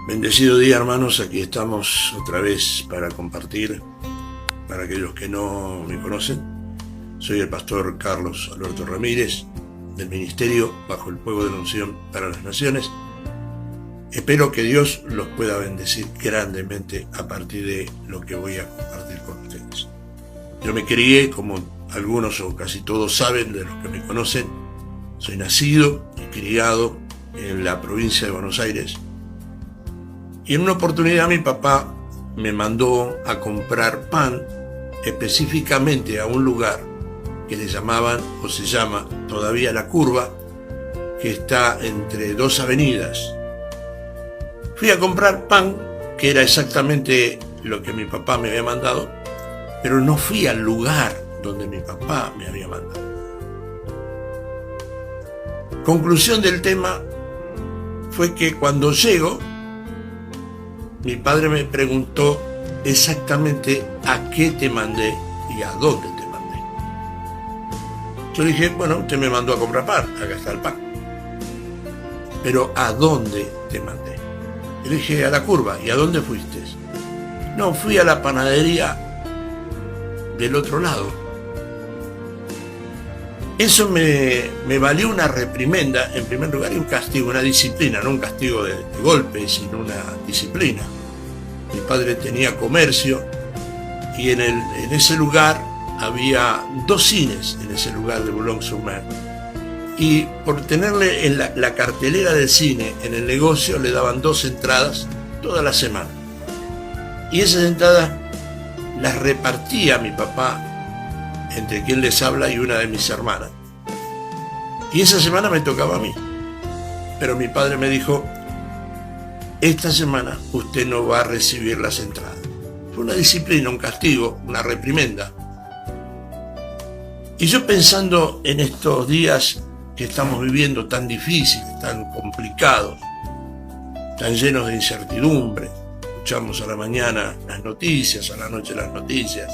Bendecido día, hermanos. Aquí estamos otra vez para compartir. Para aquellos que no me conocen, soy el pastor Carlos Alberto Ramírez, del Ministerio Bajo el Fuego de la Unción para las Naciones. Espero que Dios los pueda bendecir grandemente a partir de lo que voy a compartir con ustedes. Yo me crié, como algunos o casi todos saben de los que me conocen, soy nacido y criado en la provincia de Buenos Aires. Y en una oportunidad mi papá me mandó a comprar pan específicamente a un lugar que le llamaban, o se llama todavía La Curva, que está entre dos avenidas. Fui a comprar pan, que era exactamente lo que mi papá me había mandado, pero no fui al lugar donde mi papá me había mandado. Conclusión del tema fue que cuando llego, mi padre me preguntó exactamente a qué te mandé y a dónde te mandé. Yo dije, bueno, usted me mandó a comprar pan, acá está el pan. Pero ¿a dónde te mandé? Yo dije, a La Curva. ¿Y a dónde fuiste? No, fui a la panadería del otro lado. Eso me valió una reprimenda, en primer lugar, y un castigo, una disciplina, no un castigo de golpe, sino una disciplina. Mi padre tenía comercio y en ese lugar había dos cines, en ese lugar de Boulogne-sur-Mer. Y por tenerle en la cartelera del cine en el negocio le daban 2 entradas toda la semana. Y esas entradas las repartía mi papá entre quien les habla y una de mis hermanas. Y esa semana me tocaba a mí. Pero mi padre me dijo, esta semana usted no va a recibir las entradas. Fue una disciplina, un castigo, una reprimenda. Y yo pensando en estos días que estamos viviendo tan difíciles, tan complicados, tan llenos de incertidumbre, escuchamos a la mañana las noticias, a la noche las noticias,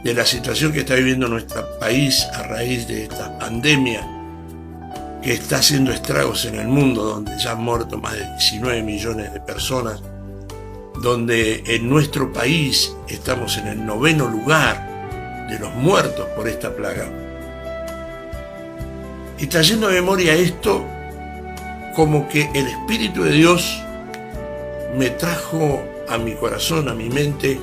de la situación que está viviendo nuestro país a raíz de esta pandemia que está haciendo estragos en el mundo, donde ya han muerto más de 19 millones de personas, donde en nuestro país estamos en el 9º lugar de los muertos por esta plaga. Y trayendo a memoria esto, como que el Espíritu de Dios me trajo a mi corazón, a mi mente,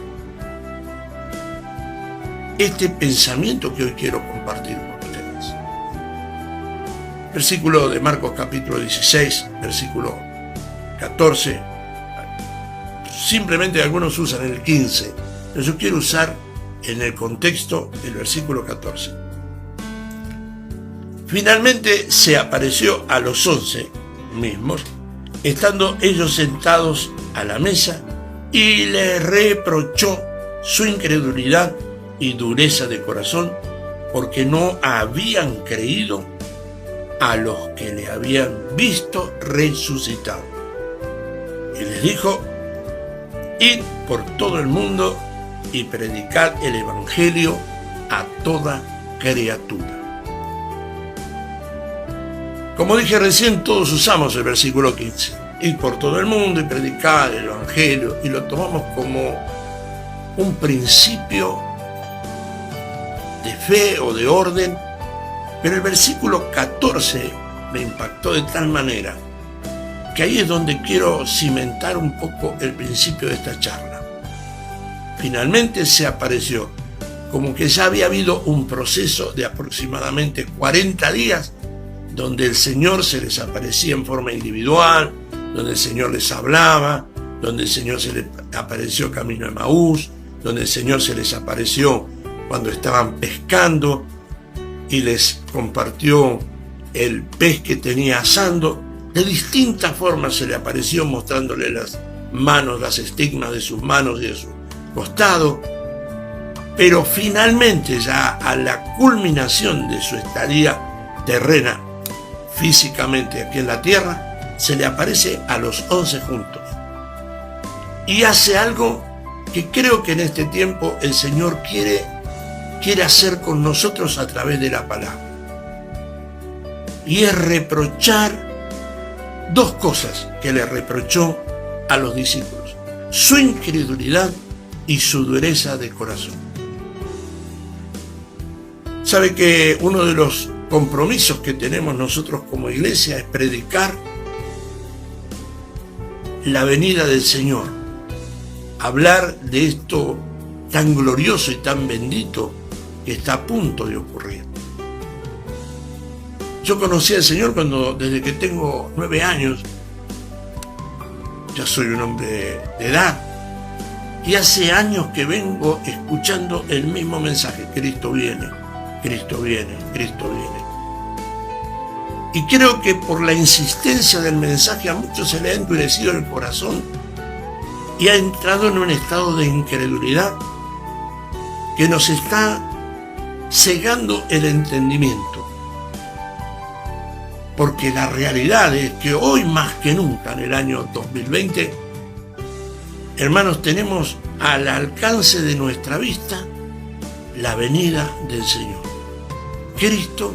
este pensamiento que hoy quiero compartir con ustedes. Versículo de Marcos capítulo 16, versículo 14. Simplemente algunos usan el 15, pero yo quiero usar en el contexto el versículo 14. Finalmente se apareció a los 11 mismos, estando ellos sentados a la mesa, y les reprochó su incredulidad y dureza de corazón, porque no habían creído a los que le habían visto resucitado. Y les dijo, id por todo el mundo y predicad el evangelio a toda criatura. Como dije recién, todos usamos el versículo 15. Ir por todo el mundo y predicar el evangelio, y lo tomamos como un principio de fe o de orden, pero el versículo 14 me impactó de tal manera que ahí es donde quiero cimentar un poco el principio de esta charla. Finalmente se apareció, como que ya había habido un proceso de aproximadamente 40 días donde el Señor se les aparecía en forma individual, donde el Señor les hablaba, donde el Señor se les apareció camino de Emaús, donde el Señor se les apareció cuando estaban pescando y les compartió el pez que tenía asando. De distintas formas se le apareció mostrándole las manos, las estigmas de sus manos y de su costado. Pero finalmente, ya a la culminación de su estadía terrena, físicamente aquí en la tierra, se le aparece a los 11 juntos. Y hace algo que creo que en este tiempo el Señor quiere hacer con nosotros a través de la palabra. Y es reprochar 2 cosas que le reprochó a los discípulos: su incredulidad y su dureza de corazón. Sabe que uno de los compromisos que tenemos nosotros como iglesia es predicar la venida del Señor, hablar de esto tan glorioso y tan bendito que está a punto de ocurrir. Yo conocí al Señor desde que tengo 9 años, ya soy un hombre de edad, y hace años que vengo escuchando el mismo mensaje: Cristo viene, Cristo viene, Cristo viene. Y creo que por la insistencia del mensaje a muchos se le ha endurecido el corazón y ha entrado en un estado de incredulidad que nos está cegando el entendimiento. Porque la realidad es que hoy más que nunca, en el año 2020, hermanos, tenemos al alcance de nuestra vista la venida del Señor. Cristo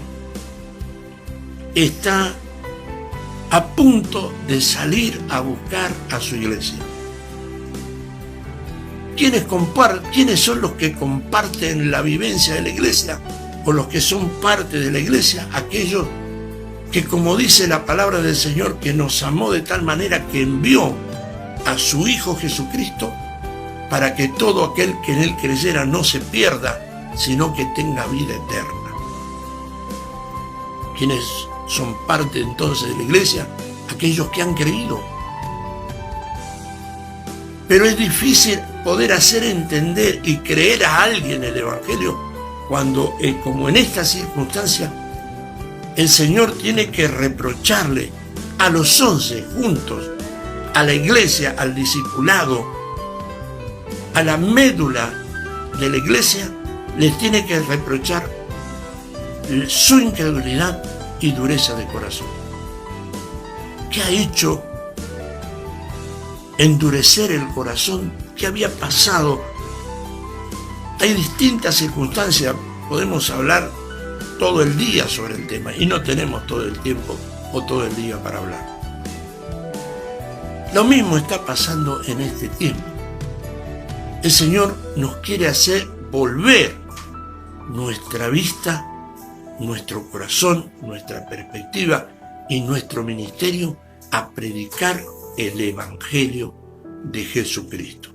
está a punto de salir a buscar a su iglesia. ¿Quiénes son los que comparten la vivencia de la iglesia o los que son parte de la iglesia? Aquellos que, como dice la palabra del Señor, que nos amó de tal manera que envió a su Hijo Jesucristo para que todo aquel que en Él creyera no se pierda, sino que tenga vida eterna. ¿Quiénes son parte entonces de la iglesia? Aquellos que han creído. Pero es difícil poder hacer entender y creer a alguien el Evangelio cuando, como en esta circunstancia, el Señor tiene que reprocharle a los 11 juntos, a la iglesia, al discipulado, a la médula de la iglesia, les tiene que reprochar su incredulidad y dureza de corazón. ¿Qué ha hecho endurecer el corazón? ¿Qué había pasado? Hay distintas circunstancias, podemos hablar todo el día sobre el tema y no tenemos todo el tiempo o todo el día para hablar. Lo mismo está pasando en este tiempo. El Señor nos quiere hacer volver nuestra vista, nuestro corazón, nuestra perspectiva y nuestro ministerio a predicar el Evangelio de Jesucristo.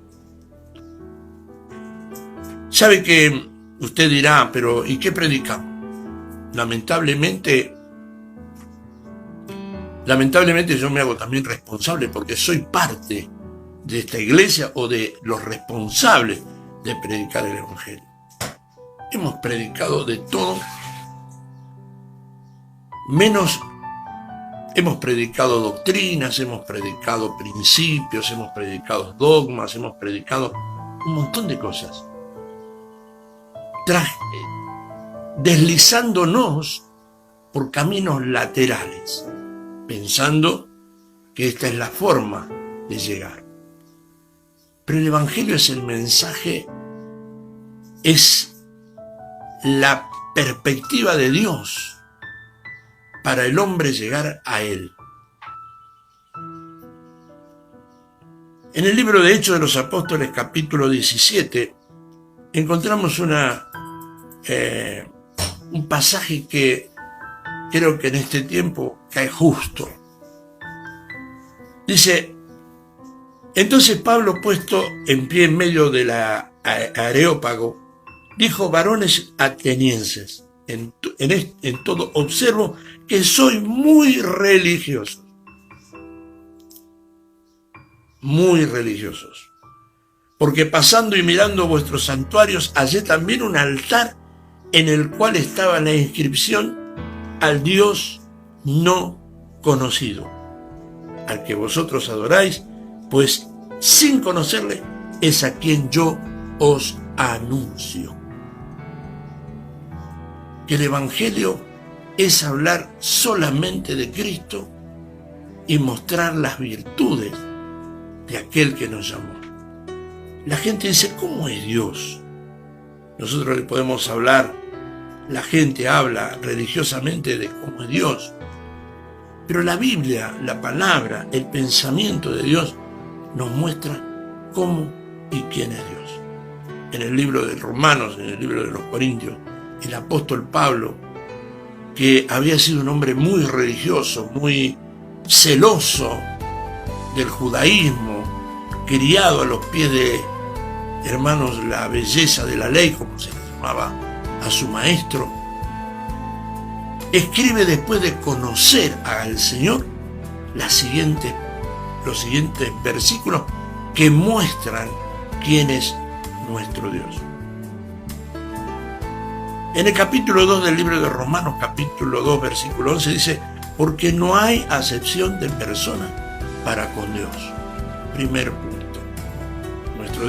Sabe que usted dirá, pero ¿y qué predicamos? Lamentablemente yo me hago también responsable porque soy parte de esta iglesia o de los responsables de predicar el Evangelio. Hemos predicado de todo, menos hemos predicado doctrinas, hemos predicado principios, hemos predicado dogmas, hemos predicado un montón de cosas. Deslizándonos por caminos laterales, pensando que esta es la forma de llegar. Pero el Evangelio es el mensaje, es la perspectiva de Dios para el hombre llegar a Él. En el libro de Hechos de los Apóstoles, capítulo 17, encontramos un pasaje que creo que en este tiempo cae justo. Dice: entonces Pablo, puesto en pie en medio de la Areópago, dijo: varones atenienses, en todo observo que soy muy religiosos. Muy religiosos. Porque pasando y mirando vuestros santuarios, hallé también un altar en el cual estaba la inscripción: al Dios no conocido, al que vosotros adoráis, pues sin conocerle es a quien yo os anuncio. Que el Evangelio es hablar solamente de Cristo y mostrar las virtudes de aquel que nos llamó. La gente dice: ¿cómo es Dios? Nosotros le podemos hablar, la gente habla religiosamente de cómo es Dios, pero la Biblia, la palabra, el pensamiento de Dios nos muestra cómo y quién es Dios. En el libro de Romanos, en el libro de los Corintios, el apóstol Pablo, que había sido un hombre muy religioso, muy celoso del judaísmo, criado a los pies de, hermanos, la belleza de la ley, como se le llamaba a su maestro, escribe después de conocer al Señor los siguientes versículos que muestran quién es nuestro Dios. En el capítulo 2 del libro de Romanos, capítulo 2, versículo 11, dice: porque no hay acepción de persona para con Dios. Primer punto. Nuestro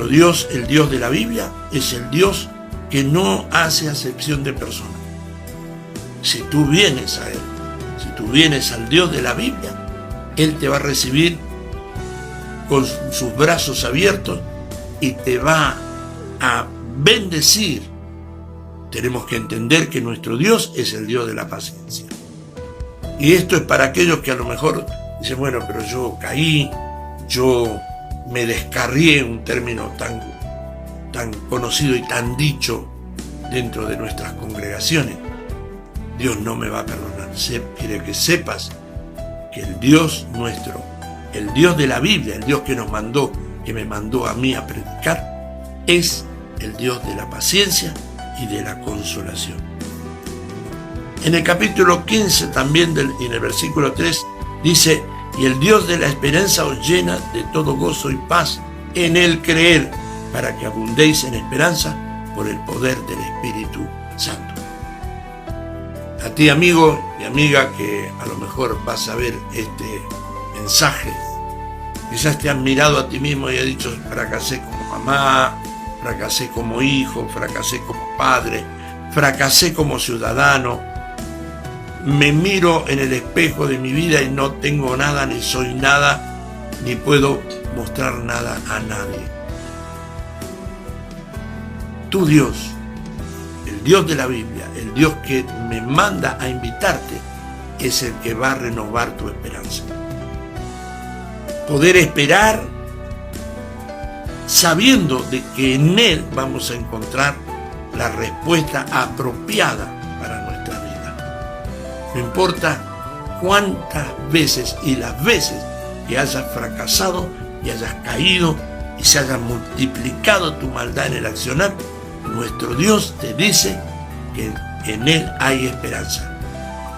Dios, el Dios de la Biblia, es el Dios que no hace acepción de persona. Si tú vienes a Él, si tú vienes al Dios de la Biblia, Él te va a recibir con sus brazos abiertos y te va a bendecir. Tenemos que entender que nuestro Dios es el Dios de la paciencia. Y esto es para aquellos que a lo mejor dicen: bueno, pero yo caí, yo me descarrié, un término tan conocido y tan dicho dentro de nuestras congregaciones. Dios no me va a perdonar. Quiere que sepas que el Dios nuestro, el Dios de la Biblia, el Dios que nos mandó, que me mandó a mí a predicar, es el Dios de la paciencia y de la consolación. En el capítulo 15 también, en el versículo 3, dice: y el Dios de la esperanza os llena de todo gozo y paz en el creer, para que abundéis en esperanza por el poder del Espíritu Santo. A ti, amigo y amiga, que a lo mejor vas a ver este mensaje, quizás te has mirado a ti mismo y has dicho: fracasé como mamá, fracasé como hijo, fracasé como padre, fracasé como ciudadano. Me miro en el espejo de mi vida y no tengo nada, ni soy nada, ni puedo mostrar nada a nadie. Tu Dios, el Dios de la Biblia, el Dios que me manda a invitarte, es el que va a renovar tu esperanza. Poder esperar sabiendo de que en Él vamos a encontrar la respuesta apropiada para nuestra vida. No importa cuántas veces y las veces que hayas fracasado y hayas caído y se haya multiplicado tu maldad en el accionar, nuestro Dios te dice que en Él hay esperanza.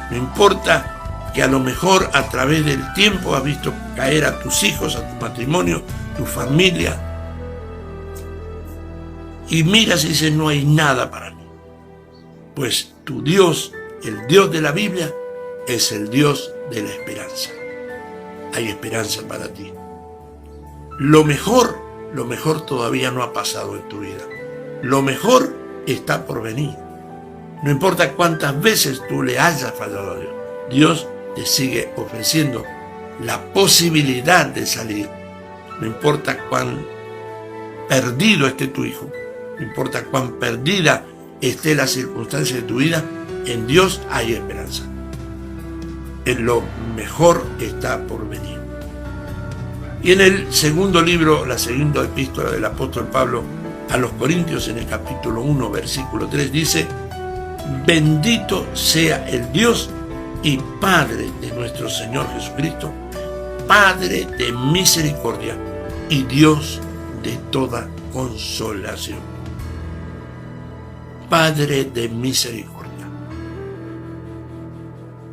No importa que a lo mejor a través del tiempo has visto caer a tus hijos, a tu matrimonio, tu familia, y miras y dices: no hay nada para mí. Pues tu Dios, el Dios de la Biblia, es el Dios de la esperanza. Hay esperanza para ti. Lo mejor todavía no ha pasado en tu vida. Lo mejor está por venir. No importa cuántas veces tú le hayas fallado a Dios, Dios te sigue ofreciendo la posibilidad de salir. No importa cuán perdido esté tu hijo, no importa cuán perdida esté la circunstancia de tu vida, en Dios hay esperanza. En lo mejor está por venir. Y en el segundo libro, la segunda epístola del apóstol Pablo a los Corintios, en el capítulo 1, versículo 3, dice: bendito sea el Dios y Padre de nuestro Señor Jesucristo, Padre de misericordia y Dios de toda consolación. Padre de misericordia,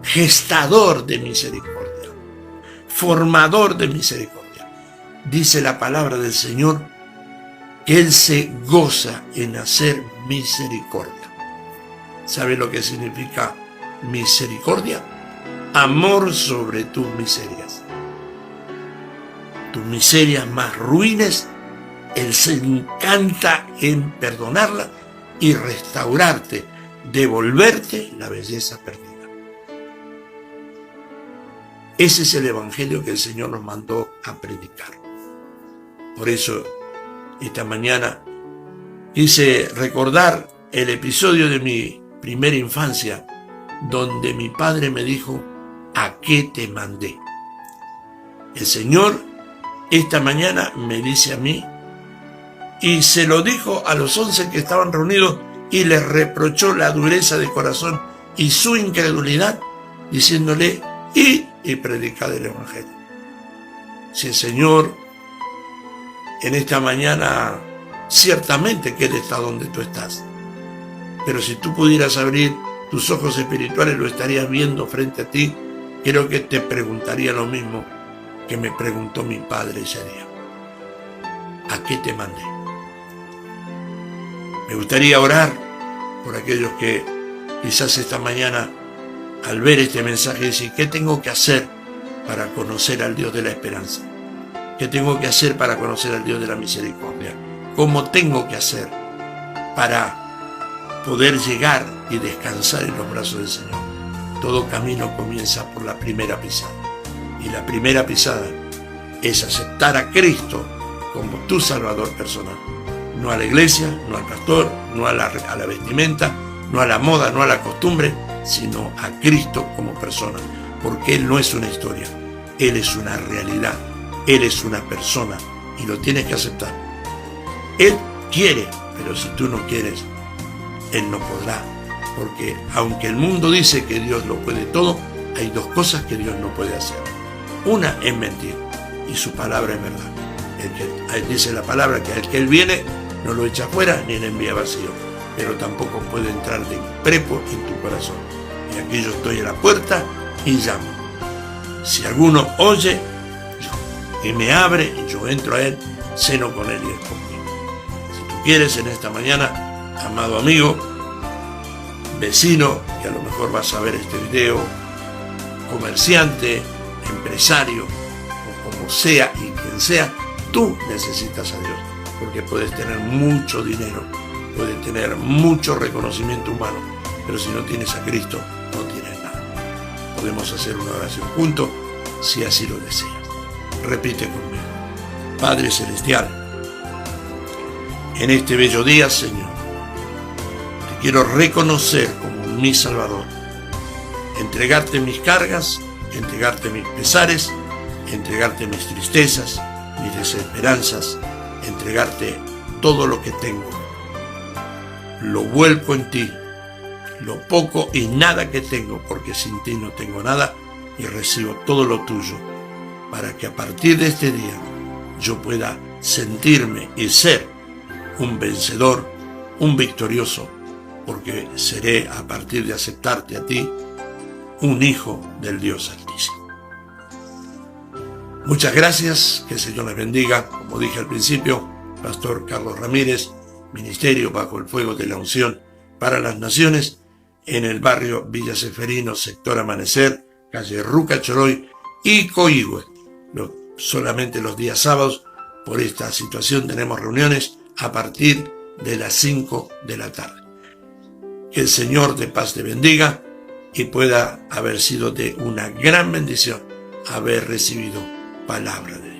gestador de misericordia, formador de misericordia. Dice la palabra del Señor que Él se goza en hacer misericordia. ¿Sabe lo que significa misericordia? Amor sobre tus miserias. Tus miserias más ruines, Él se encanta en perdonarlas y restaurarte, devolverte la belleza perdida. Ese es el evangelio que el Señor nos mandó a predicar. Por eso, esta mañana quise recordar el episodio de mi primera infancia, donde mi padre me dijo: ¿a qué te mandé? El Señor esta mañana me dice a mí, y se lo dijo a los 11 que estaban reunidos y les reprochó la dureza de corazón y su incredulidad, diciéndole, id y predicad el Evangelio. Si el Señor en esta mañana, ciertamente que Él está donde tú estás, pero si tú pudieras abrir tus ojos espirituales, lo estarías viendo frente a ti. Creo que te preguntaría lo mismo que me preguntó mi padre ese día. ¿A qué te mandé? Me gustaría orar por aquellos que quizás esta mañana, al ver este mensaje, dicen, ¿qué tengo que hacer para conocer al Dios de la esperanza? ¿Qué tengo que hacer para conocer al Dios de la misericordia? ¿Cómo tengo que hacer para poder llegar y descansar en los brazos del Señor? Todo camino comienza por la primera pisada. Y la primera pisada es aceptar a Cristo como tu Salvador personal. No a la iglesia, no al pastor, no a la vestimenta, no a la moda, no a la costumbre, sino a Cristo como persona. Porque Él no es una historia, Él es una realidad, Él es una persona y lo tienes que aceptar. Él quiere, pero si tú no quieres, Él no podrá. Porque aunque el mundo dice que Dios lo puede todo, hay dos cosas que Dios no puede hacer. Una es mentir y su palabra es verdad. Dice la palabra que al que Él viene no lo echa fuera ni le envía vacío, pero tampoco puede entrar de prepo en tu corazón. Y aquí yo estoy a la puerta y llamo. Si alguno oye y me abre, y yo entro a Él, ceno con Él y Él conmigo. Si tú quieres en esta mañana, amado amigo, vecino, que a lo mejor vas a ver este video, comerciante, empresario, o como sea y quien sea, tú necesitas a Dios, porque puedes tener mucho dinero, puedes tener mucho reconocimiento humano, pero si no tienes a Cristo, no tienes nada. Podemos hacer una oración juntos, si así lo deseas. Repite conmigo. Padre Celestial, en este bello día, Señor, te quiero reconocer como mi Salvador, entregarte mis cargas, entregarte mis pesares, entregarte mis tristezas, mis desesperanzas, entregarte todo lo que tengo. Lo vuelco en ti, lo poco y nada que tengo, porque sin ti no tengo nada, y recibo todo lo tuyo, para que a partir de este día yo pueda sentirme y ser un vencedor, un victorioso, porque seré, a partir de aceptarte a ti, un hijo del Dios Altísimo. Muchas gracias, que el Señor les bendiga. Como dije al principio, Pastor Carlos Ramírez, Ministerio Bajo el Fuego de la Unción para las Naciones, en el barrio Villa Seferino, sector Amanecer, calle Ruca Choroy y Coihue. Solamente los días sábados, por esta situación, tenemos reuniones a partir de las 5 de la tarde. Que el Señor de paz te bendiga y pueda haber sido de una gran bendición haber recibido palabra de Dios.